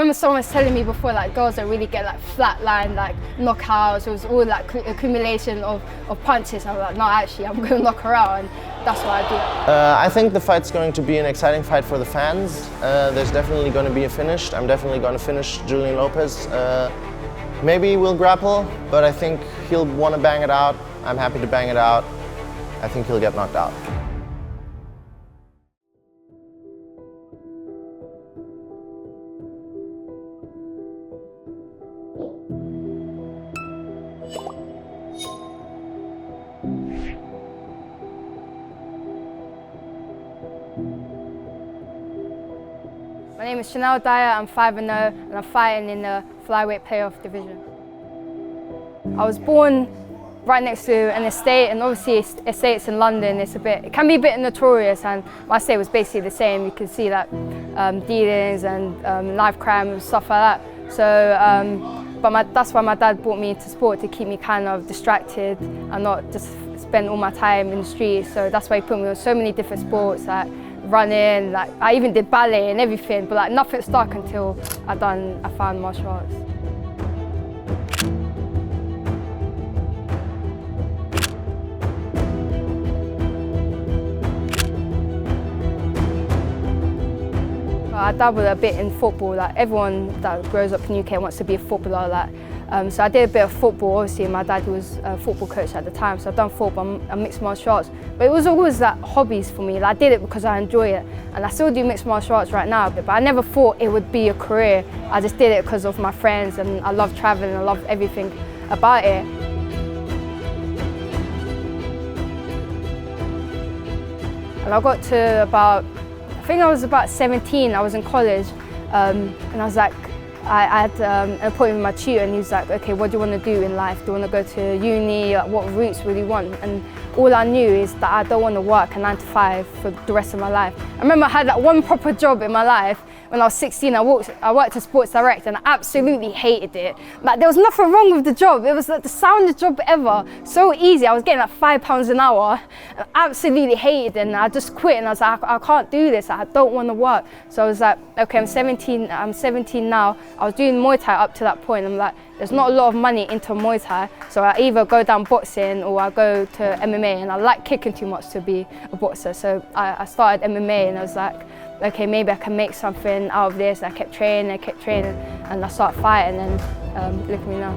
remember someone was telling me before, like, girls don't really get like flat line, like knockouts. It was all like accumulation of punches. I was like, no, actually, I'm going to knock her out, and that's what I do. I think the fight's going to be an exciting fight for the fans. There's definitely going to be a finish. I'm definitely going to finish Julian Lopez. Maybe we'll grapple, but I think he'll want to bang it out. I'm happy to bang it out. I think he'll get knocked out. My name is Shanelle Dyer, I'm 5'0", and I'm fighting in the flyweight playoff division. I was born right next to an estate, and obviously estates in London, it can be a bit notorious, and my estate was basically the same. You can see that dealings and knife crime and stuff like that. So, that's why my dad brought me into sport, to keep me kind of distracted and not just spend all my time in the streets. So that's why he put me on so many different sports, like running, like I even did ballet and everything, but like nothing stuck until I found martial arts. I dabbled a bit in football. Like everyone that grows up in the UK wants to be a footballer. Like, so I did a bit of football. Obviously, my dad was a football coach at the time, so I've done football and mixed martial arts. But it was always like hobbies for me. Like, I did it because I enjoy it, and I still do mixed martial arts right now. But I never thought it would be a career. I just did it because of my friends, and I love traveling. I love everything about it. And I got to I think I was about 17, I was in college, and I was like, I had an appointment with my tutor, and he was like, okay, what do you want to do in life? Do you want to go to uni? Like, what routes really want? And all I knew is that I don't want to work a 9 to 5 for the rest of my life. I remember I had like one proper job in my life. When I was 16, I worked as Sports Direct, and I absolutely hated it. Like, there was nothing wrong with the job. It was like the soundest job ever. So easy. I was getting like £5 an hour. And I absolutely hated it, and I just quit. And I was like, I can't do this. I don't want to work. So I was like, okay, I'm 17 now. I was doing Muay Thai up to that point. I'm like, there's not a lot of money into Muay Thai, so I either go down boxing or I go to MMA, and I like kicking too much to be a boxer. So I started MMA, and I was like, okay, maybe I can make something out of this. I kept training, and I started fighting, and look at me now.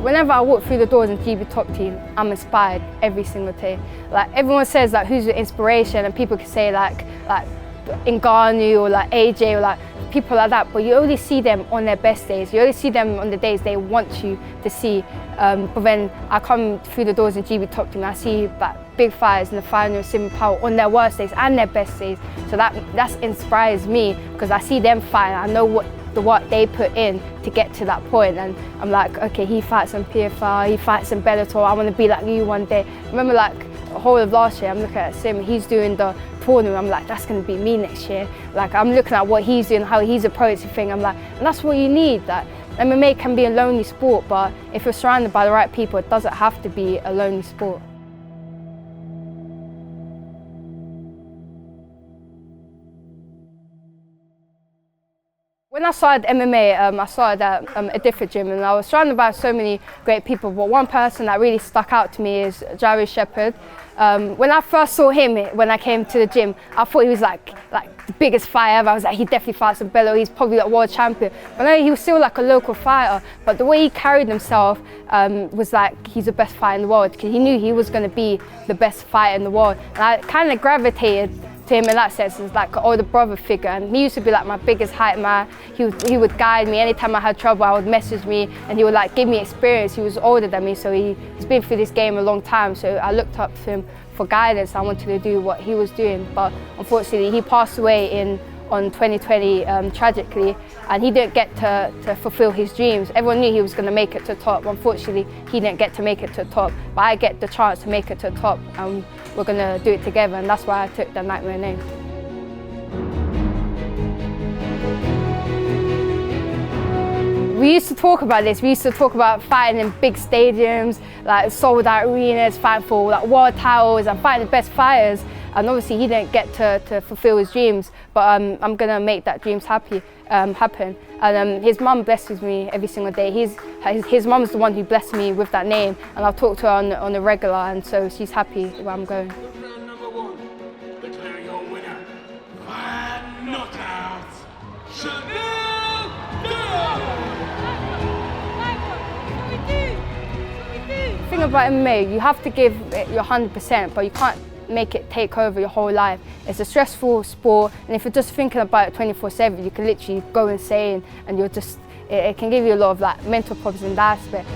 Whenever I walk through the doors in GB Top Team, I'm inspired every single day. Like, everyone says like, who's your inspiration, and people can say like Ngannou or like AJ or like people like that, but you only see them on their best days. You only see them on the days they want you to see. But when I come through the doors in GB Top Team, I see like big fighters in the final of Simon Powell on their worst days and their best days. So that inspires me, because I see them fight, and I know what the work they put in to get to that point, and I'm like, okay, he fights in PFL, he fights in Bellator, I want to be like you one day. I remember like the whole of last year, I'm looking at Sim, he's doing the tournament, I'm like, that's going to be me next year. Like, I'm looking at what he's doing, how he's approaching things, I'm like, and that's what you need. That MMA can be a lonely sport, but if you're surrounded by the right people, it doesn't have to be a lonely sport. When I started MMA, I started at a different gym, and I was surrounded by so many great people, but one person that really stuck out to me is 𝗟𝗨𝗥𝗢𝗣𝗘. When I first saw him, when I came to the gym, I thought he was like the biggest fighter ever. I was like, he definitely fights in Bellator, he's probably like world champion. But no, he was still like a local fighter, but the way he carried himself was like he's the best fighter in the world, because he knew he was going to be the best fighter in the world. And I kind of gravitated to him in that sense, as like an older brother figure, and he used to be like my biggest hype man. He would guide me anytime I had trouble. I would message me, and he would like give me experience. He was older than me, so he's been through this game a long time, so I looked up to him for guidance. I wanted to do what he was doing, but unfortunately he passed away on 2020 tragically, and he didn't get to fulfill his dreams. Everyone knew he was going to make it to the top. Unfortunately, he didn't get to make it to the top, but I get the chance to make it to the top, and we're going to do it together, and that's why I took the Nightmare name. We used to talk about this. We used to talk about fighting in big stadiums, like sold-out arenas, fighting for like world titles and fighting the best fighters. And obviously he didn't get to fulfill his dreams, but I'm gonna make that dreams happen. And his mum blesses me every single day. His mum's the one who blessed me with that name, and I'll talk to her on a regular, and so she's happy where I'm going. Round number 1, declaring your winner, by knockout, Shanelle Dyer! The thing about MMA, you have to give it your 100%, but you can't make it take over your whole life. It's a stressful sport, and if you're just thinking about it 24/7, you can literally go insane, and it can give you a lot of like mental problems in that aspect.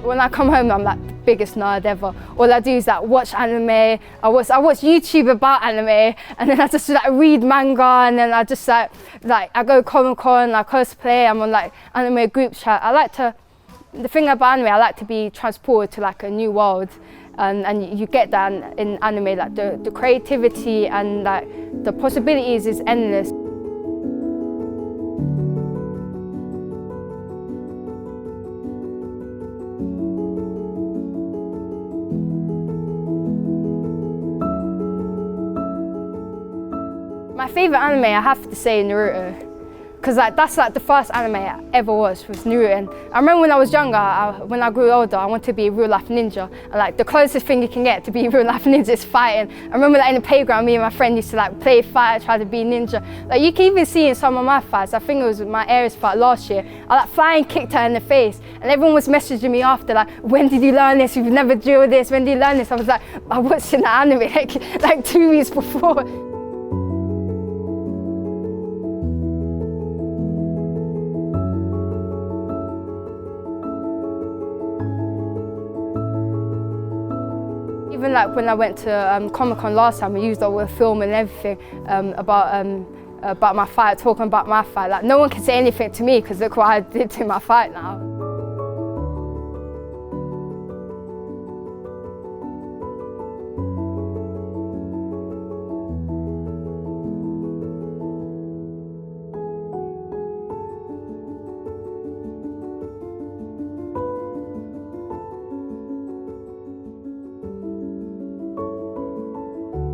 When I come home, I'm like the biggest nerd ever. All I do is like watch anime. I watch YouTube about anime, and then I just like read manga, and then I just like I go Comic-Con, I cosplay. I'm on like anime group chat. The thing about anime, I like to be transported to like a new world, and you get that in anime. Like the creativity and like the possibilities is endless. My favourite anime, I have to say Naruto, because like, that's like the first anime I ever watched was Naruto. And I remember when I was younger, when I grew older, I wanted to be a real life ninja. And like the closest thing you can get to be a real life ninja is fighting. I remember like in the playground, me and my friend used to like play fight, try to be ninja. Like you can even see in some of my fights, I think it was my Aries fight last year, I like flying kicked her in the face. And everyone was messaging me after like, when did you learn this? You've never drilled this, when did you learn this? I was like, I watched in the anime like 2 weeks before. Even like when I went to Comic-Con last time, I used all the film and everything about my fight, talking about my fight. Like no one can say anything to me because look what I did to my fight now.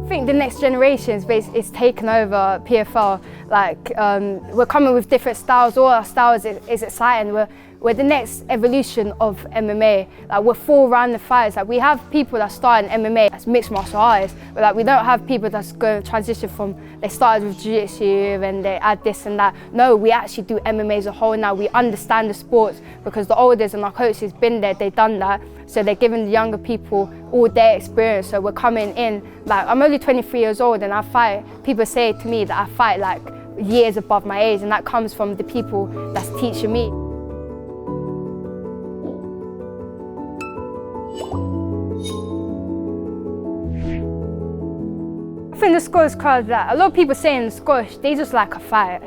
I think the next generation is taking over PFL. Like we're coming with different styles. All our styles is exciting. We're the next evolution of MMA. Like we're full-rounded fighters. Like we have people that start in MMA as mixed martial artists, but like we don't have people that's going to transition from they started with jiu-jitsu and they add this and that. No, we actually do MMA as a whole now. We understand the sports because the elders and our coaches been there. They've done that. So they're giving the younger people all their experience. So we're coming in, like I'm only 23 years old and I fight, people say to me that I fight like years above my age, and that comes from the people that's teaching me. I think the Scottish crowd, that a lot of people say in the Scottish, they just like a fight.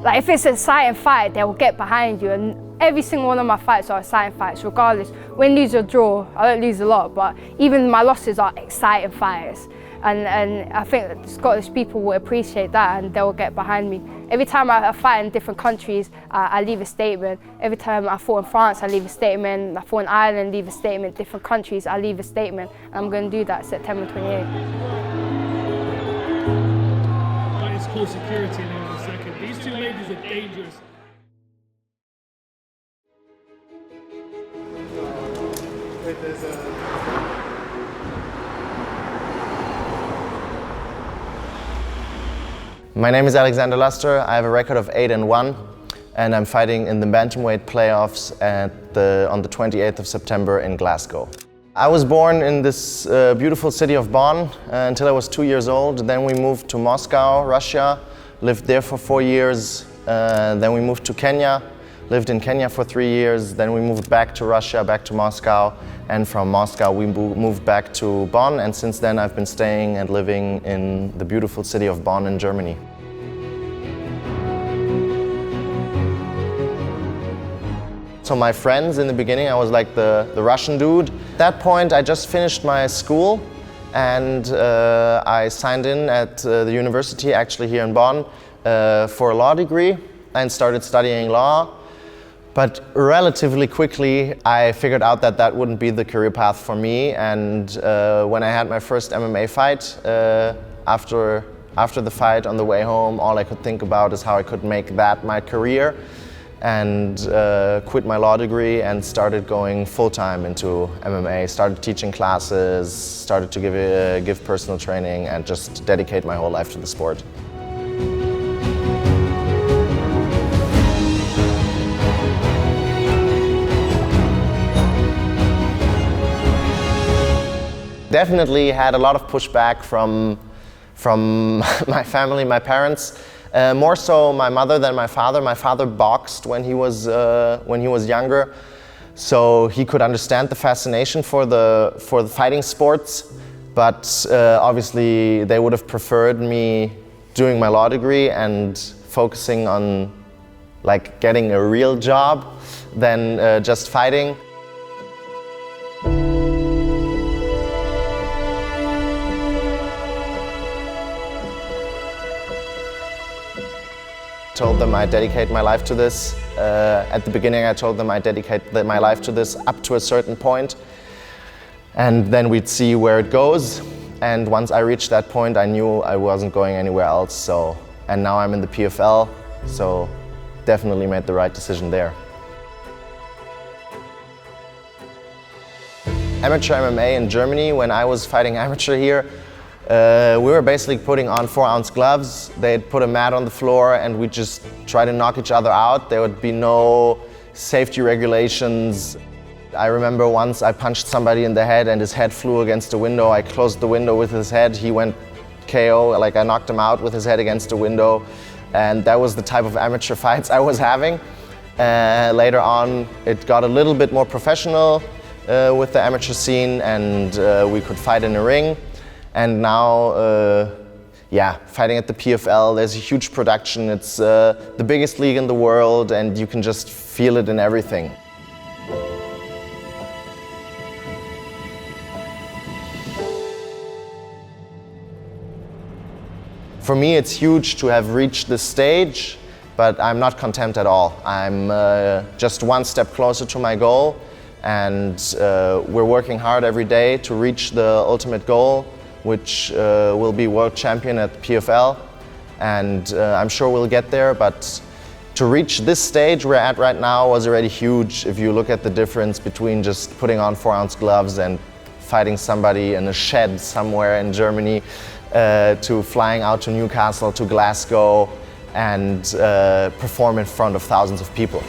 Like if it's an exciting fight, they will get behind you, and every single one of my fights are exciting fights, regardless. Win, lose or draw, I don't lose a lot, but even my losses are exciting fights. And I think that the Scottish people will appreciate that and they will get behind me. Every time I fight in different countries, I leave a statement. Every time I fought in France, I leave a statement. I fought in Ireland, leave a statement. Different countries, I leave a statement. And I'm going to do that September 28th. That is close security now in a second. These two ladies are dangerous. My name is 𝗟𝗘𝗥𝗢𝗣𝗘. I have a record of 8-1, and I'm fighting in the bantamweight playoffs on the 28th of September in Glasgow. I was born in this beautiful city of Bonn until I was 2 years old. Then we moved to Moscow, Russia, lived there for 4 years. Then we moved to Kenya, lived in Kenya for 3 years. Then we moved back to Russia, back to Moscow, and from Moscow we moved back to Bonn, and since then I've been staying and living in the beautiful city of Bonn in Germany. also my friends. In the beginning I was like the Russian dude. At that point I just finished my school and I signed in at the university, actually here in Bonn, for a law degree and started studying law. But relatively quickly I figured out that that wouldn't be the career path for me, and when I had my first MMA fight, after the fight on the way home, all I could think about is how I could make that my career, and quit my law degree and started going full-time into MMA, started teaching classes, started to give personal training and just dedicate my whole life to the sport. Definitely had a lot of pushback from my family, my parents. More so my mother than my father. My father boxed when he was younger, so he could understand the fascination for the fighting sports. But obviously they would have preferred me doing my law degree and focusing on like getting a real job than just fighting. Told them I dedicate my life to this. At the beginning I told them I dedicate my life to this up to a certain point, and then we'd see where it goes. And once I reached that point I knew I wasn't going anywhere else. And now I'm in the PFL, so definitely made the right decision there. Amateur MMA in Germany, when I was fighting amateur here, we were basically putting on 4-ounce gloves. They'd put a mat on the floor and we'd just try to knock each other out. There would be no safety regulations. I remember once I punched somebody in the head and his head flew against a window. I closed the window with his head. He went KO, like I knocked him out with his head against a window. And that was the type of amateur fights I was having. Later on, it got a little bit more professional with the amateur scene, and we could fight in a ring. And now, fighting at the PFL, there's a huge production. It's the biggest league in the world, and you can just feel it in everything. For me, it's huge to have reached this stage, but I'm not content at all. I'm just one step closer to my goal, and we're working hard every day to reach the ultimate goal, which will be world champion at PFL, and I'm sure we'll get there, but to reach this stage we're at right now was already huge. If you look at the difference between just putting on 4-ounce gloves and fighting somebody in a shed somewhere in Germany, to flying out to Newcastle, to Glasgow, and perform in front of thousands of people.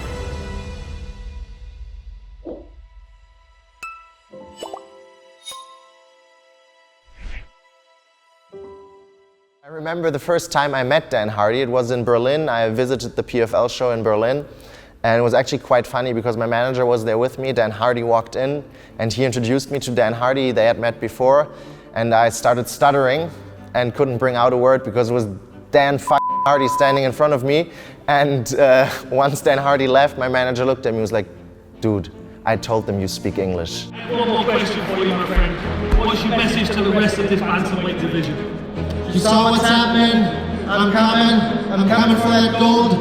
I remember the first time I met Dan Hardy. It was in Berlin. I visited the PFL show in Berlin, and it was actually quite funny because my manager was there with me. Dan Hardy walked in and he introduced me to Dan Hardy. They had met before, and I started stuttering and couldn't bring out a word because it was Dan Hardy standing in front of me. And once Dan Hardy left, my manager looked at me and was like, "Dude, I told them you speak English." One more question for you, my friend. What's your message to the rest of this bantamweight division? You saw what's happening. I'm coming for that gold.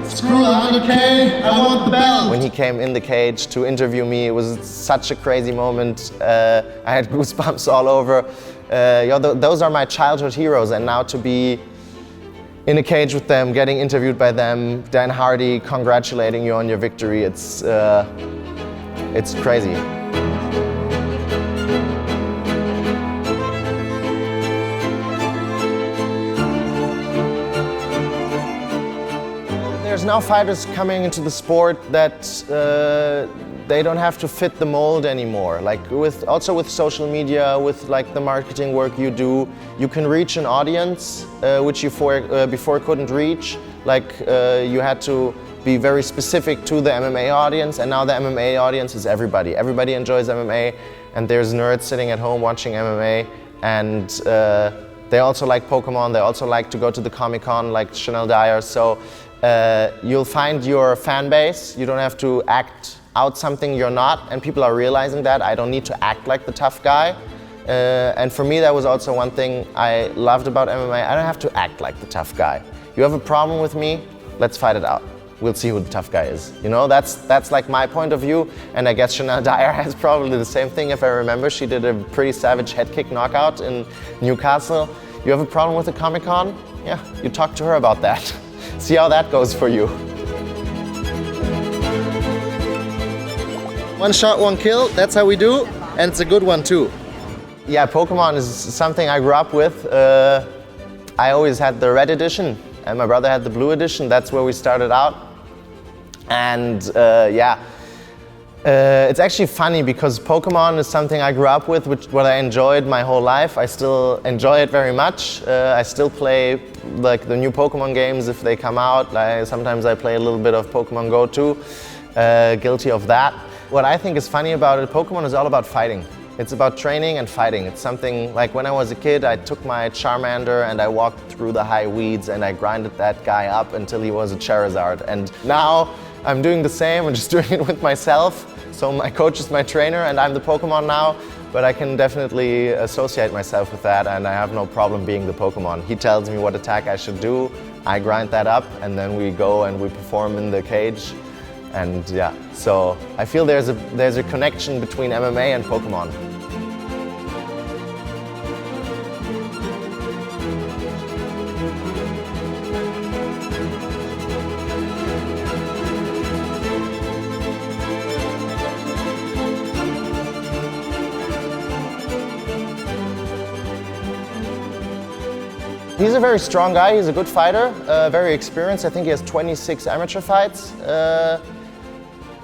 Screw 100K, I want the belt. When he came in the cage to interview me, it was such a crazy moment. I had goosebumps all over. Those are my childhood heroes, and now to be in a cage with them, getting interviewed by them, Dan Hardy congratulating you on your victory, it's crazy. There's now fighters coming into the sport that they don't have to fit the mold anymore. Like also with social media, with like the marketing work you do, you can reach an audience which you before couldn't reach. Like you had to be very specific to the MMA audience, and now the MMA audience is everybody. Everybody enjoys MMA, and there's nerds sitting at home watching MMA, and they also like Pokemon. They also like to go to the Comic-Con, like Shanelle Dyer. So You'll find your fan base. You don't have to act out something you're not, and people are realizing that. I don't need to act like the tough guy. And for me, that was also one thing I loved about MMA. I don't have to act like the tough guy. You have a problem with me, let's fight it out. We'll see who the tough guy is. You know, that's like my point of view, and I guess Shanelle Dyer has probably the same thing. If I remember, she did a pretty savage head kick knockout in Newcastle. You have a problem with the Comic-Con? Yeah, you talk to her about that. See how that goes for you. One shot, one kill, that's how we do, and it's a good one too. Yeah, Pokemon is something I grew up with. I always had the red edition, and my brother had the blue edition. That's where we started out. And it's actually funny because Pokemon is something I grew up with, what I enjoyed my whole life. I still enjoy it very much. I still play like the new Pokemon games if they come out. Sometimes I play a little bit of Pokemon Go too. Guilty of that. What I think is funny about it, Pokemon is all about fighting. It's about training and fighting. It's something like when I was a kid, I took my Charmander and I walked through the high weeds and I grinded that guy up until he was a Charizard. And now I'm doing the same, I'm just doing it with myself. So my coach is my trainer and I'm the Pokemon now, but I can definitely associate myself with that and I have no problem being the Pokemon. He tells me what attack I should do, I grind that up and then we go and we perform in the cage. And yeah, so I feel there's a connection between MMA and Pokemon. He's a very strong guy, he's a good fighter, very experienced. I think he has 26 amateur fights.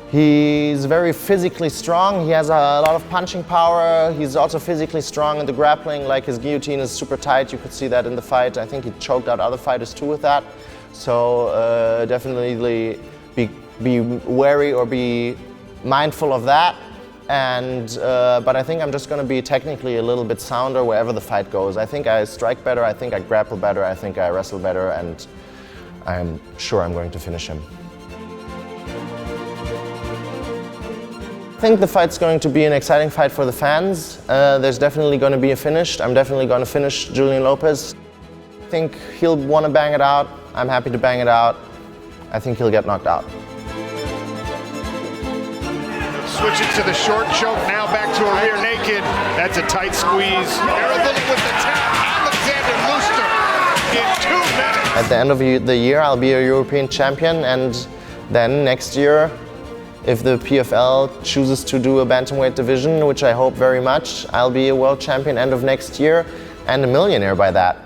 He's very physically strong, he has a lot of punching power, he's also physically strong in the grappling, like his guillotine is super tight, you could see that in the fight. I think he choked out other fighters too with that. So definitely be wary or be mindful of that. But I think I'm just going to be technically a little bit sounder wherever the fight goes. I think I strike better, I think I grapple better, I think I wrestle better, and I'm sure I'm going to finish him. I think the fight's going to be an exciting fight for the fans. There's definitely going to be a finish. I'm definitely going to finish 𝗘𝗨𝗥𝗢𝗣𝗘'𝗦. I think he'll want to bang it out. I'm happy to bang it out. I think he'll get knocked out. Switching to the short choke, now back to a rear naked. That's a tight squeeze. Arabili with the tap. Alexander Luster in 2 minutes. At the end of the year, I'll be a European champion, and then next year, if the PFL chooses to do a bantamweight division, which I hope very much, I'll be a world champion end of next year and a millionaire by that.